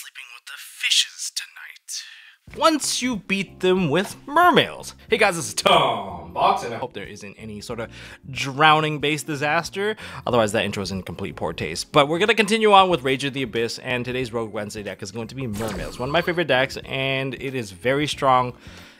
sleeping with the fishes tonight. Once you beat them with mermails. Hey guys, this is Tom Box, and I hope there isn't any sort of drowning-based disaster. Otherwise, that intro is in complete poor taste. But we're gonna continue on with Rage of the Abyss, and today's Rogue Wednesday deck is going to be mermails. One of my favorite decks, and it is very strong.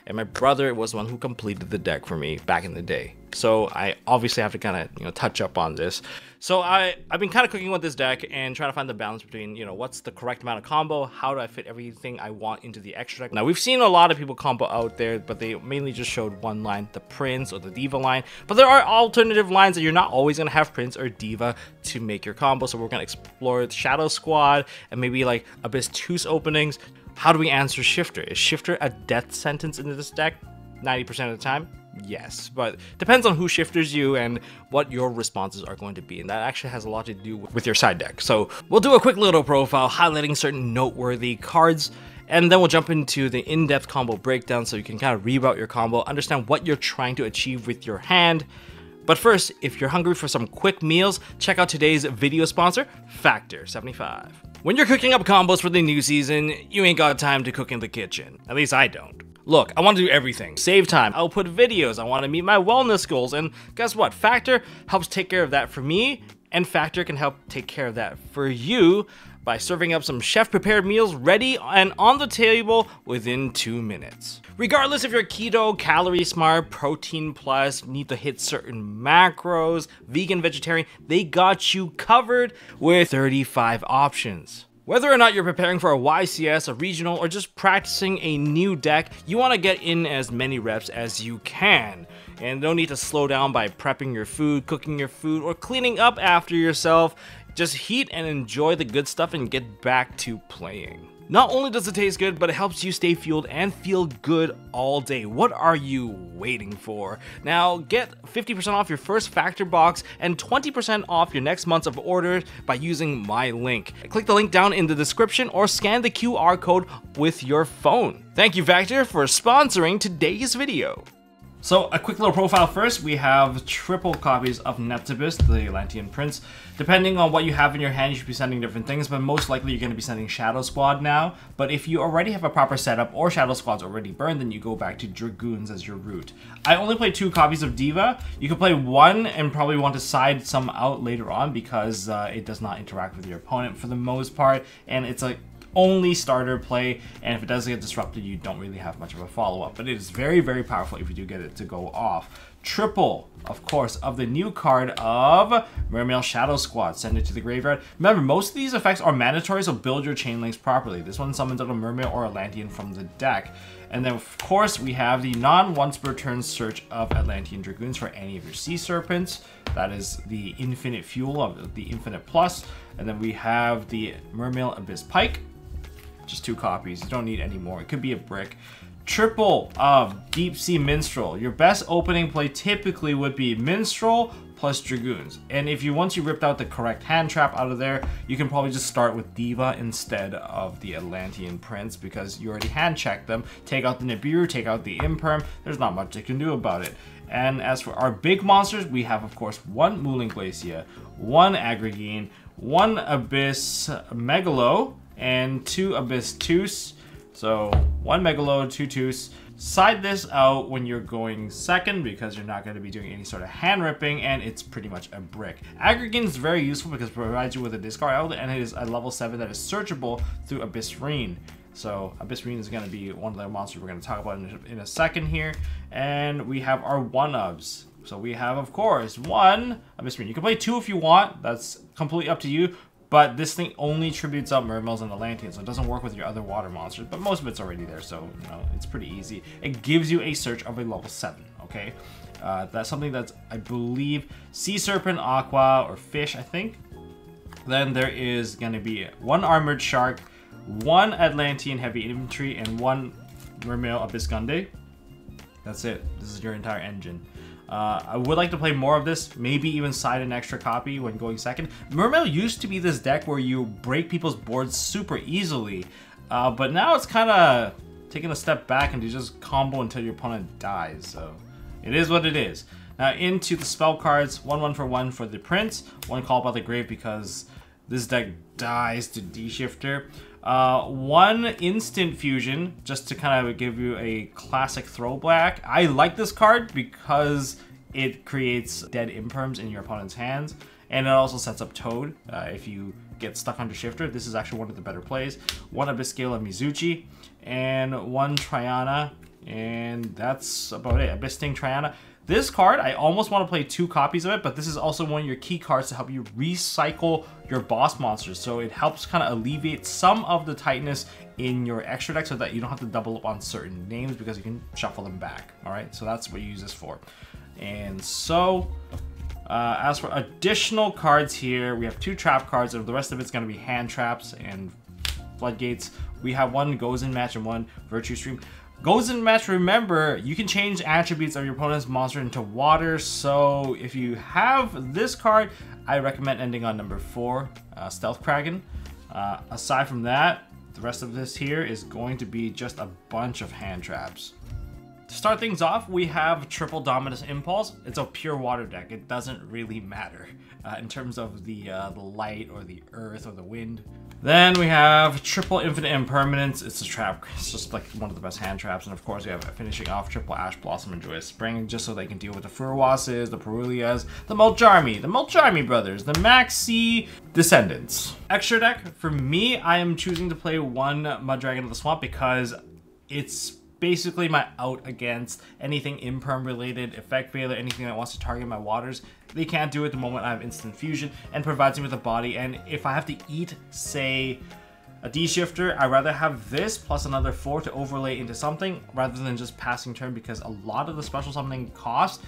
And my brother was the one who completed the deck for me back in the day. So I obviously have to kind of, touch up on this. So I've been kind of cooking with this deck and trying to find the balance between, what's the correct amount of combo, how do I fit everything I want into the extra deck. Now, we've seen a lot of people combo out there, but they mainly just showed one line, the Prince or the Diva line. But there are alternative lines that you're not always going to have Prince or Diva to make your combo. So we're going to explore the Shadow Squad and maybe like Abyss Tooth openings. How do we answer Shifter? Is Shifter a death sentence into this deck 90% of the time? Yes, but depends on who shifters you and what your responses are going to be, and that actually has a lot to do with your side deck. So we'll do a quick little profile highlighting certain noteworthy cards, and then we'll jump into the in-depth combo breakdown so you can kind of reroute your combo, understand what you're trying to achieve with your hand. But first, if you're hungry for some quick meals, check out today's video sponsor, Factor 75. When you're cooking up combos for the new season, you ain't got time to cook in the kitchen. At least I don't. Look, I want to do everything. Save time, output videos, I want to meet my wellness goals, and guess what? Factor helps take care of that for me, and Factor can help take care of that for you by serving up some chef-prepared meals ready and on the table within 2 minutes. Regardless if you're keto, calorie smart, protein plus, need to hit certain macros, vegan, vegetarian, they got you covered with 35 options. Whether or not you're preparing for a YCS, a regional, or just practicing a new deck, you want to get in as many reps as you can. And no need to slow down by prepping your food, cooking your food, or cleaning up after yourself. Just heat and enjoy the good stuff and get back to playing. Not only does it taste good, but it helps you stay fueled and feel good all day. What are you waiting for? Now get 50% off your first Factor box and 20% off your next month's of orders by using my link. Click the link down in the description or scan the QR code with your phone. Thank you, Factor, for sponsoring today's video. So a quick little profile first, we have triple copies of Nephthybis, the Atlantean Prince. Depending on what you have in your hand, you should be sending different things, but most likely you're going to be sending Shadow Squad now. But if you already have a proper setup or Shadow Squad's already burned, then you go back to Dragoons as your route. I only play 2 copies of Diva. You can play 1 and probably want to side some out later on because it does not interact with your opponent for the most part, and it's like only starter play, and if it does get disrupted, you don't really have much of a follow-up. But it is very, very powerful if you do get it to go off. Triple, of course, of the new card of Mermail Shadow Squad. Send it to the graveyard. Remember, most of these effects are mandatory, so build your chain links properly. This one summons out a Mermail or Atlantean from the deck. And then, of course, we have the non-once per turn search of Atlantean Dragoons for any of your Sea Serpents. That is the infinite fuel of the Infinite Plus. And then we have the Mermail Abyss Pike. Just 2 copies, you don't need any more. It could be a brick. Triple of Deep Sea Minstrel. Your best opening play typically would be Minstrel plus Dragoons. And if once you ripped out the correct hand trap out of there, you can probably just start with Diva instead of the Atlantean Prince because you already hand checked them. Take out the Nibiru, take out the Imperm. There's not much you can do about it. And as for our big monsters, we have, of course, 1 Mooling Glacia, 1 Agrigine, 1 Abyss Megalo, and 2 Abyss Tooth. So 1 Megalo, 2 Tooth. Side this out when you're going second because you're not going to be doing any sort of hand ripping, and it's pretty much a brick. Agrigine is very useful because it provides you with a discard outlet, and it is a level 7 that is searchable through Abyssrine. So Abyssrine is going to be one of the monsters we're going to talk about in a second here. And we have our 1-ubs. So we have, of course, 1 Abyssrine. You can play 2 if you want. That's completely up to you. But this thing only tributes out Mermails and Atlanteans, so it doesn't work with your other water monsters. But most of it's already there, so it's pretty easy. It gives you a search of a level 7, okay? That's something that's, I believe, Sea Serpent, Aqua, or Fish, I think. Then there is going to be 1 Armored Shark, 1 Atlantean Heavy Infantry, and 1 Mermail Abyss Gunday. That's it. This is your entire engine. I would like to play more of this, maybe even side an extra copy when going second. Mermail used to be this deck where you break people's boards super easily, but now it's kind of taking a step back and you just combo until your opponent dies, so it is what it is. Now into the spell cards, 1/1 for 1 for the Prince, 1 Call by the Grave because this deck dies to D-Shifter. One instant fusion, just to kind of give you a classic throwback. I like this card because it creates dead imperms in your opponent's hands, and it also sets up Toad if you get stuck under Shifter. This is actually one of the better plays. One Abyss Scale of Mizuchi, and one Triana, and that's about it. Abyss Sting, Triana. This card, I almost want to play 2 copies of it, but this is also one of your key cards to help you recycle your boss monsters. So it helps kind of alleviate some of the tightness in your extra deck so that you don't have to double up on certain names because you can shuffle them back. All right, so that's what you use this for. And so, as for additional cards here, we have 2 trap cards, and the rest of it's going to be hand traps and floodgates. We have one Gozen Match and one Virtue Stream. Gozen Match, remember, you can change attributes of your opponent's monster into water, so if you have this card, I recommend ending on number 4, Stealth Kraken. Aside from that, the rest of this here is going to be just a bunch of hand traps. To start things off, we have triple Dominus Impulse. It's a pure water deck. It doesn't really matter in terms of the light or the earth or the wind. Then we have triple Infinite Impermanence. It's a trap. It's just like one of the best hand traps. And of course, we have finishing off triple Ash Blossom and Joyous Spring, just so they can deal with the Furwases, the Perulias, the Mulcharmy brothers, the Maxi Descendants. Extra deck, for me, I am choosing to play one Mudragon of the Swamp because it's basically my out against anything imperm related, effect failure, anything that wants to target my waters. They can't do it the moment I have instant fusion, and provides me with a body. And if I have to eat, say, a D-shifter, I'd rather have this plus another 4 to overlay into something rather than just passing turn, because a lot of the special summoning cost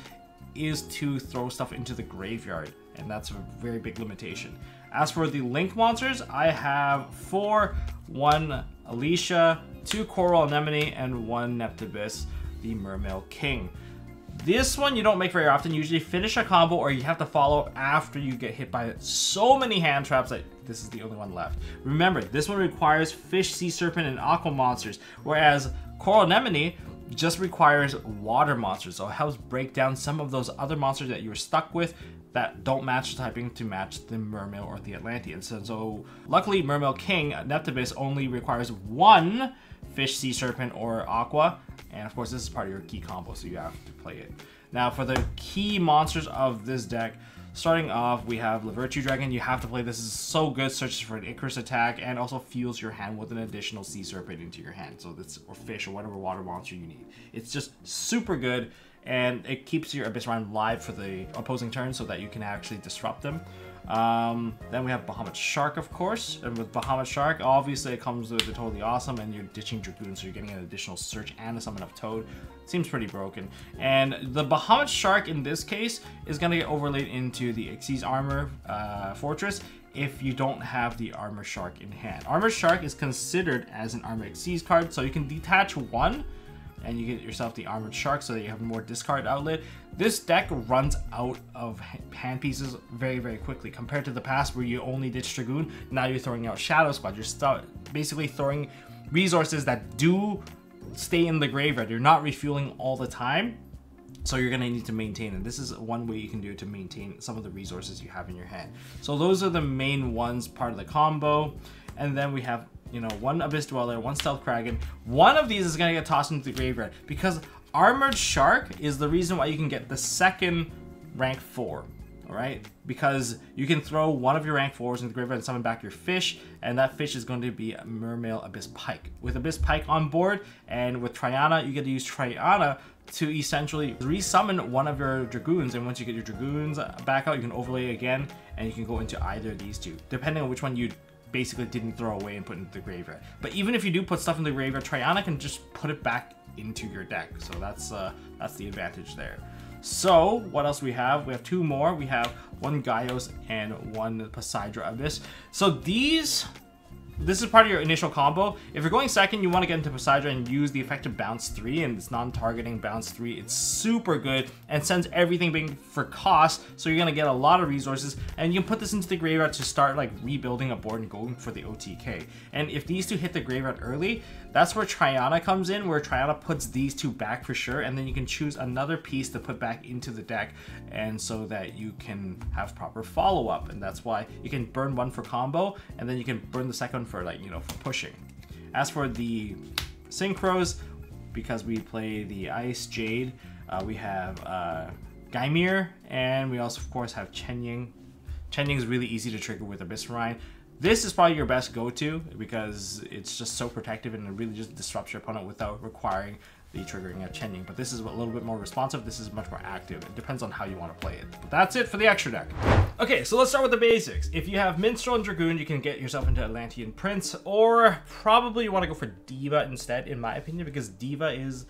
is to throw stuff into the graveyard, and that's a very big limitation. As for the Link monsters, I have 4, 1 Alicia, 2 Coral Anemone, and 1 Neptibus, the Mermail King. This one you don't make very often. You usually finish a combo or you have to follow after you get hit by so many hand traps that this is the only one left. Remember, this one requires Fish, Sea Serpent, and Aqua monsters, whereas Coral Anemone just requires water monsters. So it helps break down some of those other monsters that you were stuck with that don't match typing to match the Mermail or the Atlantean. So luckily, Mermail King, Neptibus, only requires 1 Fish, Sea Serpent, or Aqua. And of course, this is part of your key combo, so you have to play it. Now, for the key monsters of this deck, starting off, we have Lavirtue Dragon. You have to play this. This is so good. Searches for an Icarus attack and also fuels your hand with an additional Sea Serpent into your hand. So that's, or fish, or whatever water monster you need. It's just super good, and it keeps your Abyss Rhyme live for the opposing turn so that you can actually disrupt them. Then we have Bahamut Shark, of course, and with Bahamut Shark, obviously it comes with the Totally Awesome, and you're ditching Dragoon, so you're getting an additional search and a summon of Toad. Seems pretty broken. And the Bahamut Shark in this case is going to get overlaid into the Xyz Armor Fortress if you don't have the Armor Shark in hand. Armor Shark is considered as an Armor Xyz card, so you can detach 1 and you get yourself the Armored Shark so that you have more discard outlet. This deck runs out of hand pieces very, very quickly compared to the past where you only ditch Dragoon. Now you're throwing out Shadow Squad. You're basically throwing resources that do stay in the graveyard. You're not refueling all the time, so you're gonna need to maintain it. This is one way you can do it to maintain some of the resources you have in your hand. So those are the main ones, part of the combo. And then we have, you know, 1 Abyss Dweller, 1 Stealth Kraken. One of these is gonna get tossed into the graveyard because Armored Shark is the reason why you can get the second rank 4. All right, because you can throw one of your rank 4s into the graveyard and summon back your fish, and that fish is going to be Mermail Abyss Pike. With Abyss Pike on board, and with Triana, you get to use Triana to essentially resummon one of your Dragoons, and once you get your Dragoons back out, you can overlay again, and you can go into either of these 2, depending on which one you basically didn't throw away and put into the graveyard. But even if you do put stuff in the graveyard, Triana can just put it back into your deck, so that's the advantage there. So, what else we have? We have 2 more. We have 1 Gaios and 1 Poseidra Abyss. So this is part of your initial combo. If you're going second, you want to get into Poseidra and use the effective bounce 3 and it's non-targeting bounce 3. It's super good and sends everything being for cost, so you're going to get a lot of resources, and you can put this into the graveyard to start like rebuilding a board and going for the OTK. And if these 2 hit the graveyard early, that's where Triana comes in, where Triana puts these 2 back for sure, and then you can choose another piece to put back into the deck, and so that you can have proper follow-up. And that's why you can burn 1 for combo, and then you can burn the second for like, you know, for pushing. As for the synchros, because we play the Ice Jade, we have Gaimir, and we also of course have Chen Ying. Chen Ying is really easy to trigger with Abyss Rein. This is probably your best go-to because it's just so protective and it really just disrupts your opponent without requiring the triggering of Chen Ying. But this is a little bit more responsive. This is much more active. It depends on how you want to play it. But that's it for the extra deck. Okay, so let's start with the basics. If you have Minstrel and Dragoon, you can get yourself into Atlantean Prince, or probably you want to go for Diva instead, in my opinion, because Diva is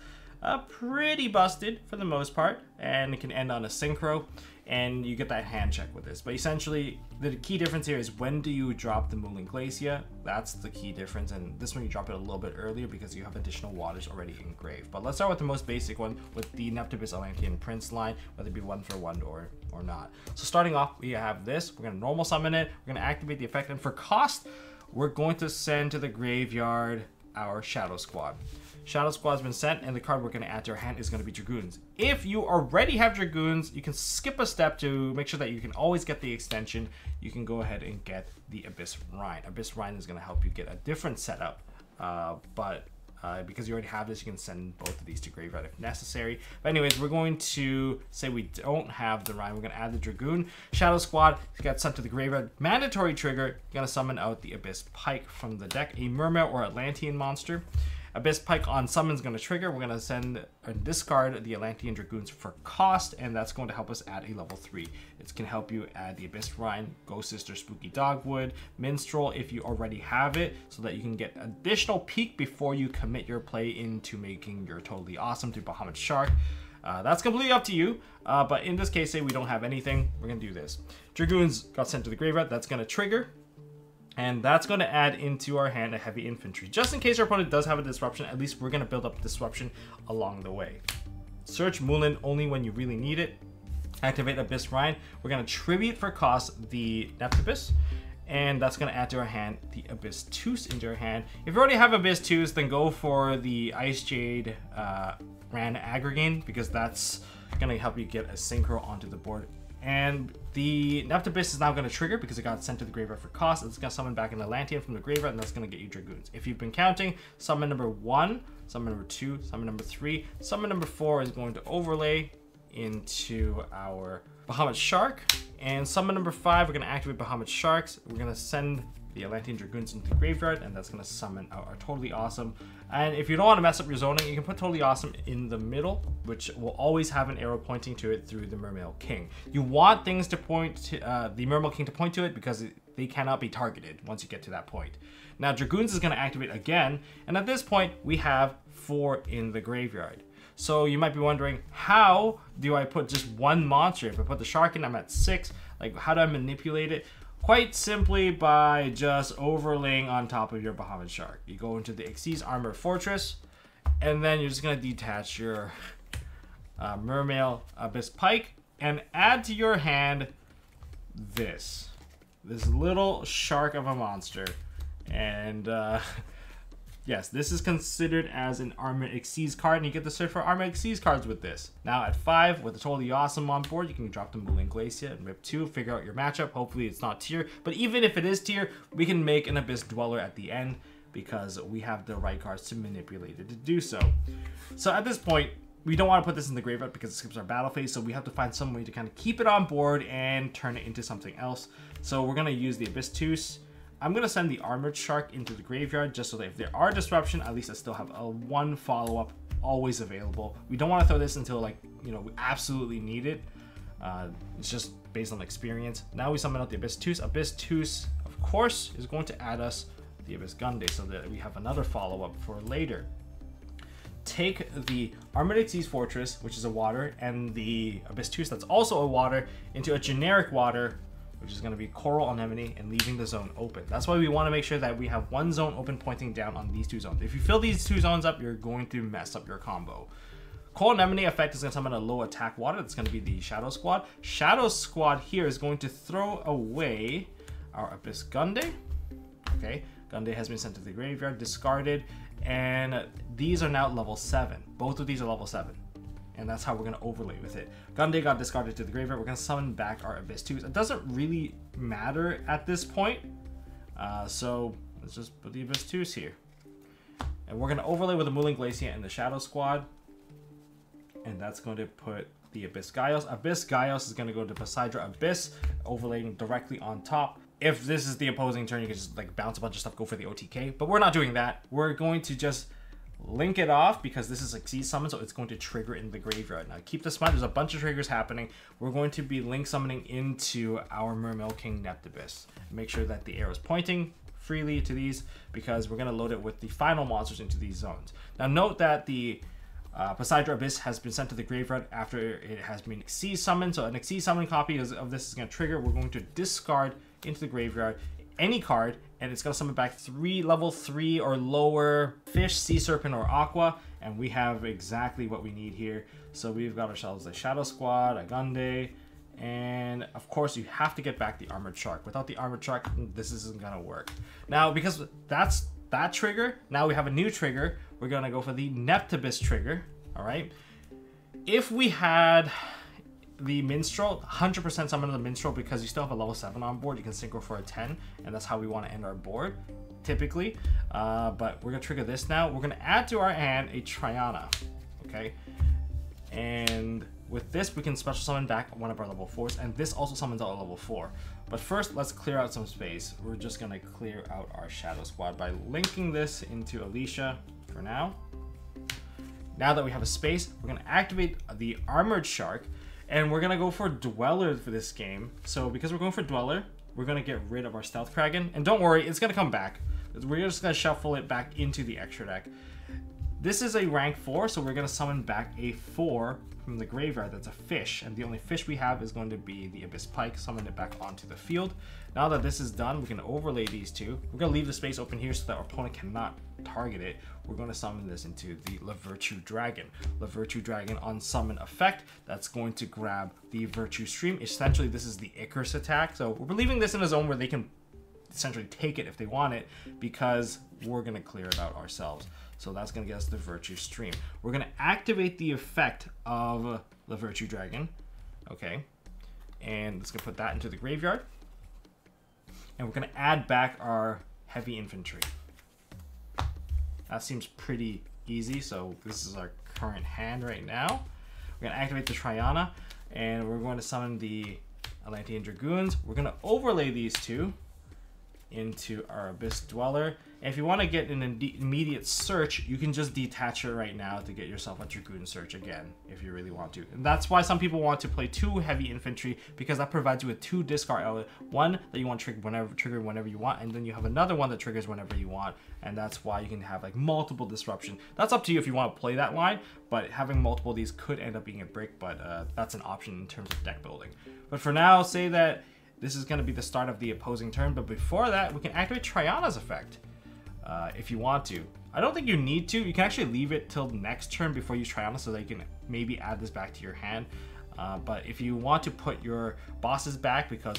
pretty busted for the most part, and it can end on a synchro, and you get that hand check with this. But essentially, the key difference here is when do you drop the Moulin Glacier? That's the key difference, and this one you drop it a little bit earlier because you have additional waters already engraved. But let's start with the most basic one, with the Neptibus Atlantean Prince line, whether it be 1-for-1 or not. So starting off, we have this. We're going to normal summon it. We're going to activate the effect, and for cost, we're going to send to the graveyard our Shadow Squad. Shadow Squad has been sent, and the card we're going to add to our hand is going to be Dragoons. If you already have Dragoons, you can skip a step to make sure that you can always get the extension. You can go ahead and get the Abyss Rein. Abyss Rein is going to help you get a different setup, because you already have this, you can send both of these to graveyard if necessary. But anyways, we're going to say we don't have the Rein. We're going to add the Dragoon. Shadow Squad got sent to the graveyard. Mandatory trigger, you're going to summon out the Abyss Pike from the deck, a Mermail or Atlantean monster. Abyss Pike on summon is going to trigger. We're going to send and discard the Atlantean Dragoons for cost, and that's going to help us add a level 3. It can help you add the Abyss Rein, Ghost Sister, Spooky Dogwood, Minstrel if you already have it, so that you can get additional peek before you commit your play into making your Totally Awesome to Bahamut Shark. That's completely up to you, but in this case, say we don't have anything, we're going to do this. Dragoons got sent to the graveyard. That's going to trigger. And that's going to add into our hand a Heavy Infantry. Just in case our opponent does have a disruption, at least we're going to build up disruption along the way. Search Moulin only when you really need it. Activate Abyss Rein. We're going to tribute for cost the Neptibus, and that's going to add to our hand the Abyss Tus into our hand. If you already have Abyss Tus, then go for the Ice Jade Ran Aggregate, because that's going to help you get a synchro onto the board. And the Neptibus is now going to trigger because it got sent to the graveyard for cost. It's going to summon back an Atlantean from the graveyard, and that's going to get you Dragoons. If you've been counting, summon number 1, summon number 2, summon number 3, summon number 4 is going to overlay into our Bahamut Shark. And summon number 5, we're going to activate Bahamut Sharks. We're going to send the Atlantean Dragoons into the graveyard, and that's going to summon out our Totally Awesome. And if you don't want to mess up your zoning, you can put Totally Awesome in the middle, which will always have an arrow pointing to it through the Mermail King. You want things to point to the Mermail King to point to it because they cannot be targeted once you get to that point. Now Dragoons is going to activate again, and at this point we have 4 in the graveyard. So you might be wondering, how do I put just one monster? If I put the Shark in, I'm at 6. Like, how do I manipulate it? Quite simply by just overlaying on top of your Bahamut Shark. You go into the Xyz Armor Fortress, and then you're just going to detach your Mermail Abyss Pike and add to your hand this little shark of a monster. And yes, this is considered as an Armor Xyz card, and you get to search for Armor Xyz cards with this. Now at 5, with the Totally Awesome on board, you can drop the Moulin Glacier and rip 2, figure out your matchup. Hopefully it's not tier, but even if it is tier, we can make an Abyss Dweller at the end because we have the right cards to manipulate it to do so. So at this point, we don't want to put this in the graveyard because it skips our battle phase, so we have to find some way to kind of keep it on board and turn it into something else. So we're going to use the Abyss Tus. I'm going to send the Armored Shark into the graveyard just so that if there are disruption, at least I still have a 1 follow-up always available. We don't want to throw this until, like, you know, we absolutely need it. It's just based on experience. Now we summon out the Abyss Tus. Abyss Tus, of course, is going to add us the Abyss Gunday so that we have another follow-up for later. Take the Armored Xyz Fortress, which is a water, and the Abyss Tus, that's also a water, into a generic water, which is going to be Coral Anemone, and leaving the zone open. That's why we want to make sure that we have one zone open pointing down on these 2 zones. If you fill these 2 zones up, you're going to mess up your combo. Coral Anemone effect is going to summon a low attack water. That's going to be the Shadow Squad. Shadow Squad here is going to throw away our Abyss Gunday. Okay, Gunday has been sent to the graveyard, discarded, and these are now level 7. Both of these are level 7. And that's how we're going to overlay with it. Gunday got discarded to the graveyard. We're going to summon back our Abyss Tus. It doesn't really matter at this point. So let's just put the Abyss 2s here. And we're going to overlay with the Moulin Glacier and the Shadow Squad. And that's going to put the Abyss Gaios. Abyss Gaios is going to go to Poseidra Abyss, overlaying directly on top. If this is the opposing turn, you can just like bounce a bunch of stuff, go for the OTK. But we're not doing that. We're going to just link it off because this is a Xyz summon, so it's going to trigger in the graveyard. Now keep this in mind, there's a bunch of triggers happening. We're going to be link summoning into our Mermail King Neptibus. Make sure that the arrow is pointing freely to these because we're going to load it with the final monsters into these zones. Now note that the Poseidra Abyss has been sent to the graveyard after it has been Xyz summoned, so an Xyz summon copy of this is going to trigger. We're going to discard into the graveyard any card, and it's going to summon back 3 level 3 or lower fish, sea serpent, or aqua, and we have exactly what we need here. So we've got ourselves a Shadow Squad, a Gunday, and of course you have to get back the Armored Shark. Without the Armored Shark, this isn't going to work. Now, because that's that trigger, now we have a new trigger. We're going to go for the Neptibus trigger, all right? If we had the Minstrel, 100% summon the Minstrel because you still have a level 7 on board. You can synchro for a 10, and that's how we want to end our board, typically. But we're going to trigger this now. We're going to add to our hand a Triana, okay? And with this, we can special summon back one of our level 4s, and this also summons out a level 4. But first, let's clear out some space. We're just going to clear out our Shadow Squad by linking this into Alicia for now. Now that we have a space, we're going to activate the Armored Shark, and we're going to go for Dweller for this game. So because we're going for Dweller, we're going to get rid of our Stealth Kraken. And don't worry, it's going to come back. We're just going to shuffle it back into the extra deck. This is a rank 4, so we're going to summon back a 4 from the graveyard. That's a fish, and the only fish we have is going to be the Abyss Pike. Summon it back onto the field. Now that this is done, we can overlay these two. We're going to leave the space open here so that our opponent cannot target it. We're going to summon this into the La Virtue Dragon. La Virtue Dragon on summon effect, that's going to grab the Virtue Stream. Essentially, this is the Icarus attack. So we're leaving this in a zone where they can essentially take it if they want it, because we're going to clear it out ourselves. So that's going to get us the Virtue Stream. We're going to activate the effect of the Virtue Dragon. Okay. And let's go put that into the graveyard. And we're going to add back our Heavy Infantry. That seems pretty easy. So this is our current hand right now. We're going to activate the Triana. And we're going to summon the Atlantean Dragoons. We're going to overlay these two into our Abyss Dweller. And if you want to get an immediate search, you can just detach it right now to get yourself a Dragoon search again, if you really want to. And that's why some people want to play 2 heavy infantry, because that provides you with 2 discard elements. One that you want to trigger whenever you want, and then you have another one that triggers whenever you want. And that's why you can have like multiple disruption. That's up to you if you want to play that line, but having multiple of these could end up being a brick, but that's an option in terms of deck building. But for now, say that this is going to be the start of the opposing turn, but before that, we can activate Triana's effect if you want to. I don't think you need to. You can actually leave it till next turn before you Triana so that you can maybe add this back to your hand. But if you want to put your bosses back because,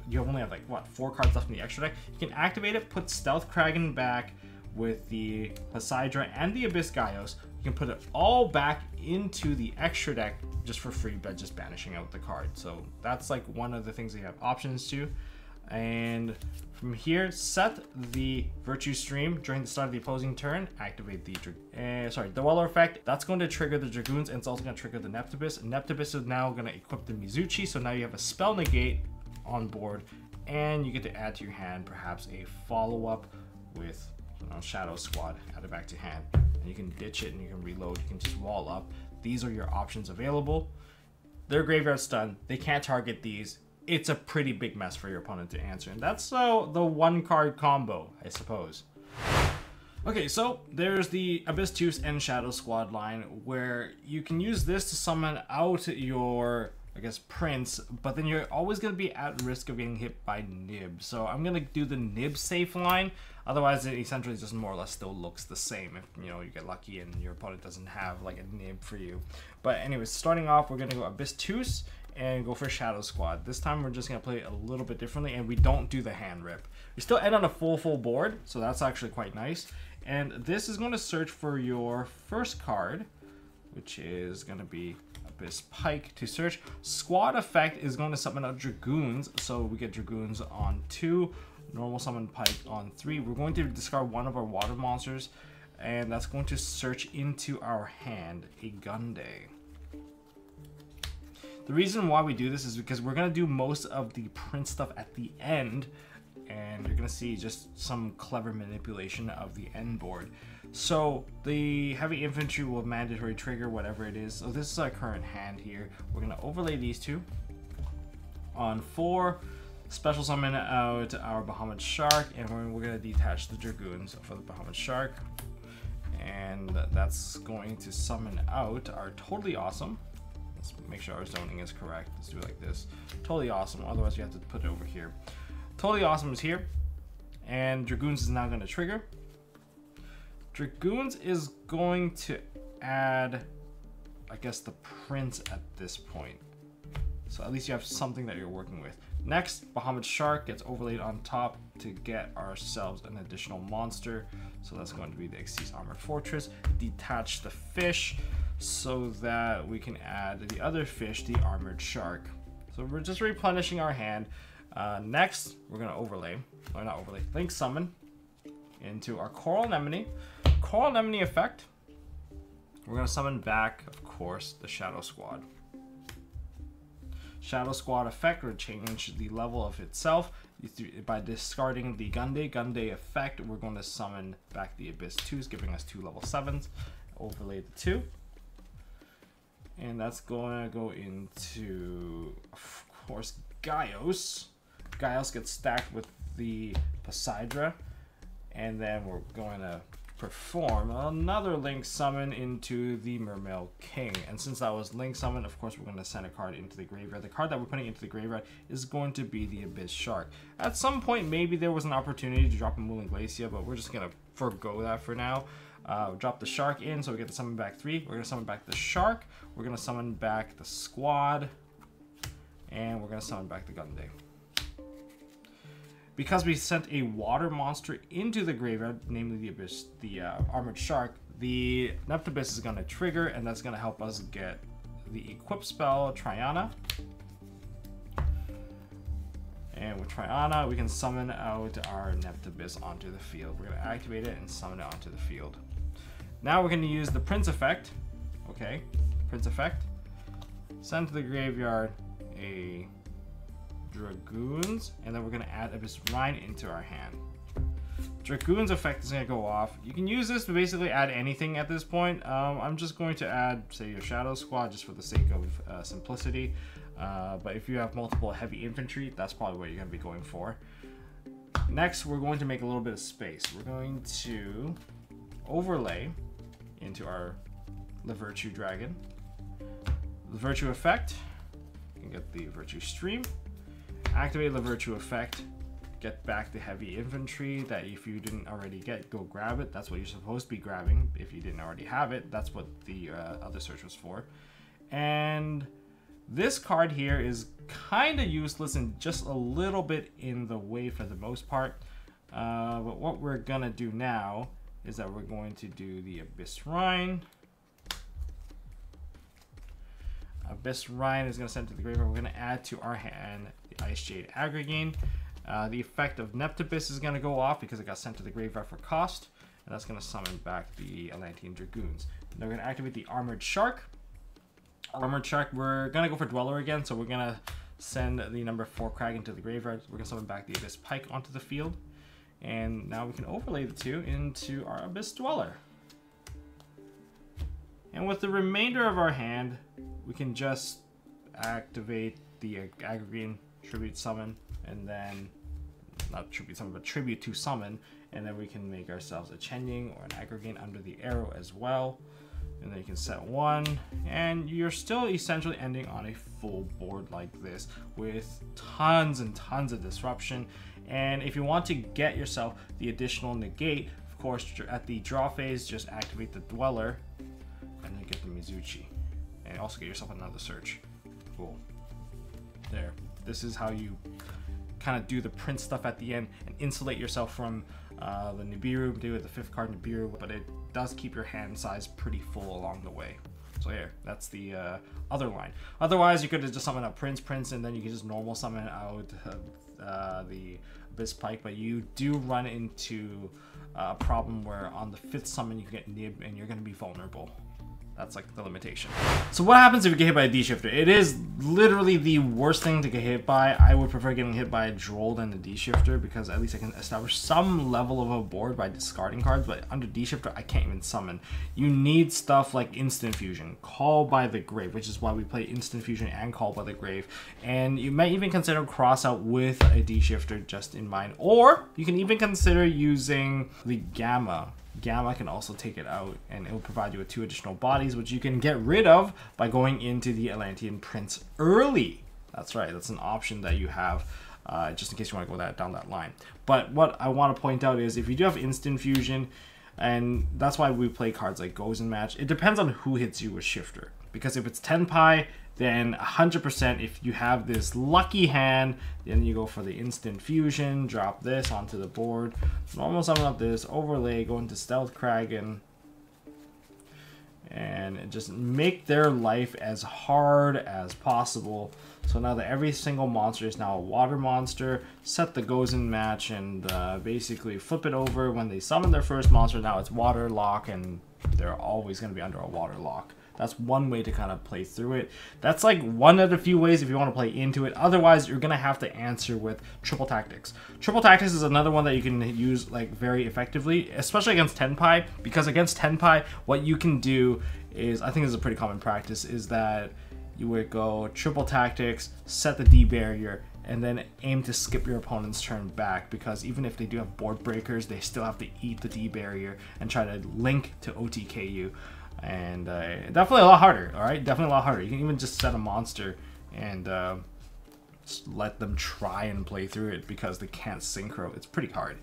you only have like, what, 4 cards left in the extra deck, you can activate it, put Stealth Kraken back with the Poseidra and the Abyss Gaios. You can put it all back into the extra deck just for free by just banishing out the card. So that's like one of the things that you have options to. And from here, set the Virtue Stream during the start of the opposing turn. Activate the Dweller effect. That's going to trigger the Dragoons, and it's also going to trigger the Neptibus. Neptibus is now going to equip the Mizuchi, so now you have a spell negate on board, and you get to add to your hand perhaps a follow-up with Shadow Squad. Add it back to hand, and you can ditch it and you can reload. You can just wall up. These are your options available. Their graveyard's done. They can't target these. It's a pretty big mess for your opponent to answer, and that's the 1-card combo, I suppose. Okay, so there's the Abyss Tooth and Shadow Squad line, where you can use this to summon out your, I guess, Prince, but then you're always going to be at risk of getting hit by Nib. So I'm going to do the Nib safe line. Otherwise, it essentially just more or less still looks the same if, you get lucky and your opponent doesn't have like a Nib for you. But anyways, starting off, we're going to go Abyss Tooth and go for Shadow Squad. This time we're just going to play it a little bit differently, and we don't do the hand rip. We still end on a full board, so that's actually quite nice. And this is going to search for your first card, which is going to be Abyss Pike to search. Squad effect is going to summon out Dragoons, so we get Dragoons on 2. normal summon Pike on 3. We're going to discard one of our water monsters, and that's going to search into our hand a Gunday. The reason why we do this is because we're going to do most of the print stuff at the end, and you're going to see just some clever manipulation of the end board. So the heavy infantry will mandatory trigger whatever it is. So this is our current hand here. We're going to overlay these two. On 4, special summon out our Bahamut Shark, and we're going to detach the Dragoons for the Bahamut Shark. And that's going to summon out our Totally Awesome. Let's make sure our zoning is correct. Let's do it like this. Totally Awesome, otherwise you have to put it over here. Totally Awesome is here, and Dragoons is now going to trigger. Dragoons is going to add, I guess, the Prince at this point. So at least you have something that you're working with. Next, Bahamut Shark gets overlaid on top to get ourselves an additional monster. So that's going to be the Xyz Armored Fortress. Detach the fish so that we can add the other fish, the Armored Shark. So we're just replenishing our hand. Next, we're going to overlay, or not overlay, link summon into our Coral Anemone. Coral Anemone effect, we're going to summon back, of course, the Shadow Squad. Shadow Squad effect will change the level of itself by discarding the Gunday effect. We're going to summon back the Abyss 2s, giving us 2 level 7s. Overlay the 2, and that's going to go into, of course, Gaios. Gaios gets stacked with the Poseidra, and then we're going to perform another link summon into the Mermail King. And since that was link summon, of course we're going to send a card into the graveyard. The card that we're putting into the graveyard is going to be the Abyss Shark. At some point maybe there was an opportunity to drop a Moulin Glacia, but we're just going to forgo that for now. Drop the Shark in so we get to summon back 3. We're going to summon back the Shark, we're going to summon back the Squad, and we're going to summon back the Gunday. Because we sent a water monster into the graveyard, namely the Abyss, the Armored Shark, the Neptibus is going to trigger, and that's going to help us get the equip spell Triana. And with Triana, we can summon out our Neptibus onto the field. We're going to activate it and summon it onto the field. Now we're going to use the Prince effect. Okay, Prince effect. Send to the graveyard a Dragoons, and then we're going to add Abyss Rhine into our hand. Dragoons effect is going to go off. You can use this to basically add anything at this point. I'm just going to add, say, your Shadow Squad just for the sake of simplicity. But if you have multiple heavy infantry, that's probably what you're going to be going for. Next, we're going to make a little bit of space. We're going to overlay into our Le Virtue Dragon. The Virtue effect, you can get the Virtue Stream. Activate the Virtue effect, get back the heavy infantry that if you didn't already get, go grab it. That's what you're supposed to be grabbing. If you didn't already have it, that's what the other search was for. And this card here is kind of useless and just a little bit in the way for the most part. But what we're gonna do now is that we're going to do the Abyss Rhine. Abyss Rhine is going to send to the graveyard. We're going to add to our hand the Ice Jade Aggregate. The effect of Neptibus is going to go off because it got sent to the graveyard for cost. And that's going to summon back the Atlantean Dragoons. Now we're going to activate the Armored Shark. Armored Shark, we're going to go for Dweller again. So we're going to send the number 4 Crag into the graveyard. We're going to summon back the Abyss Pike onto the field. And now we can overlay the 2 into our Abyss Dweller. And with the remainder of our hand, we can just activate the Aggregate Tribute Summon, and then, not Tribute Summon, but Tribute to Summon, and then we can make ourselves a Chenying or an Aggregate under the arrow as well. And then you can set 1, and you're still essentially ending on a full board like this with tons and tons of disruption. And if you want to get yourself the additional negate, of course, at the draw phase, just activate the Dweller, and then get the Mizuchi. And also get yourself another search. Cool. There. This is how you kind of do the print stuff at the end and insulate yourself from the Nibiru. Do it the 5th card Nibiru, but it does keep your hand size pretty full along the way. So here, that's the other line. Otherwise, you could just summon a Prince, and then you can just normal summon out the Abyss Pike, but you do run into a problem where on the 5th summon you can get Nib and you're going to be vulnerable. That's like the limitation. So what happens if you get hit by a D-Shifter? It is literally the worst thing to get hit by. I would prefer getting hit by a Droll than a D-Shifter because at least I can establish some level of a board by discarding cards, but under D-Shifter I can't even summon. You need stuff like Instant Fusion, Call by the Grave, which is why we play Instant Fusion and Call by the Grave. And you might even consider cross out with a D-Shifter just in mind. Or you can even consider using the Gamma. Gamma can also take it out, and it will provide you with 2 additional bodies, which you can get rid of by going into the Atlantean Prince early. That's right, that's an option that you have, just in case you want to go down that line. But what I want to point out is if you do have Instant Fusion, and that's why we play cards like Gozen Match, it depends on who hits you with Shifter. Because if it's Tenpai, then 100% if you have this lucky hand, then you go for the Instant Fusion, drop this onto the board, normal summon up this, overlay, go into Stealth Kraken, and just make their life as hard as possible. So now that every single monster is now a water monster, set the Gozen Match and basically flip it over. When they summon their first monster, now it's water lock, and they're always going to be under a water lock. That's one way to kind of play through it. That's like one of the few ways if you want to play into it. Otherwise, you're going to have to answer with Triple Tactics. Triple Tactics is another one that you can use like very effectively, especially against Tenpai, because against Tenpai, what you can do is, I think this is a pretty common practice, is that you would go Triple Tactics, set the D barrier, and then aim to skip your opponent's turn back, because even if they do have board breakers, they still have to eat the D barrier and try to link to OTK you. And definitely a lot harder, all right? Definitely a lot harder. You can even just set a monster and just let them try and play through it because they can't synchro. It's pretty hard.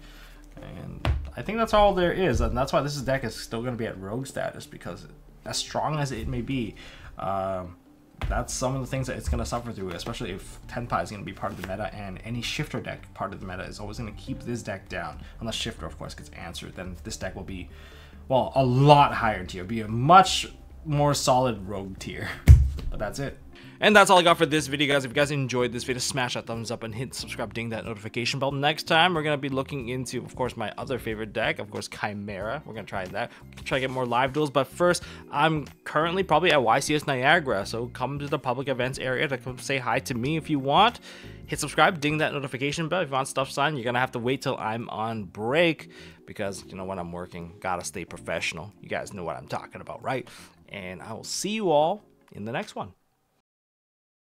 And I think that's all there is. And that's why this deck is still going to be at rogue status, because as strong as it may be, that's some of the things that it's going to suffer through, especially if Tenpai is going to be part of the meta, and any Shifter deck part of the meta is always going to keep this deck down. Unless Shifter, of course, gets answered, then this deck will be, well, a lot higher tier. It'll be a much more solid rogue tier. But that's it. And that's all I got for this video, guys. If you guys enjoyed this video, smash that thumbs up and hit subscribe, ding that notification bell. Next time, we're going to be looking into, of course, my other favorite deck, of course, Chimera. We're going to try that. Try to get more live duels. But first, I'm currently probably at YCS Niagara, so come to the public events area to come say hi to me if you want. Hit subscribe, ding that notification bell. If you want stuff signed, you're going to have to wait till I'm on break, because, you know, when I'm working, gotta stay professional. You guys know what I'm talking about, right? And I will see you all in the next one.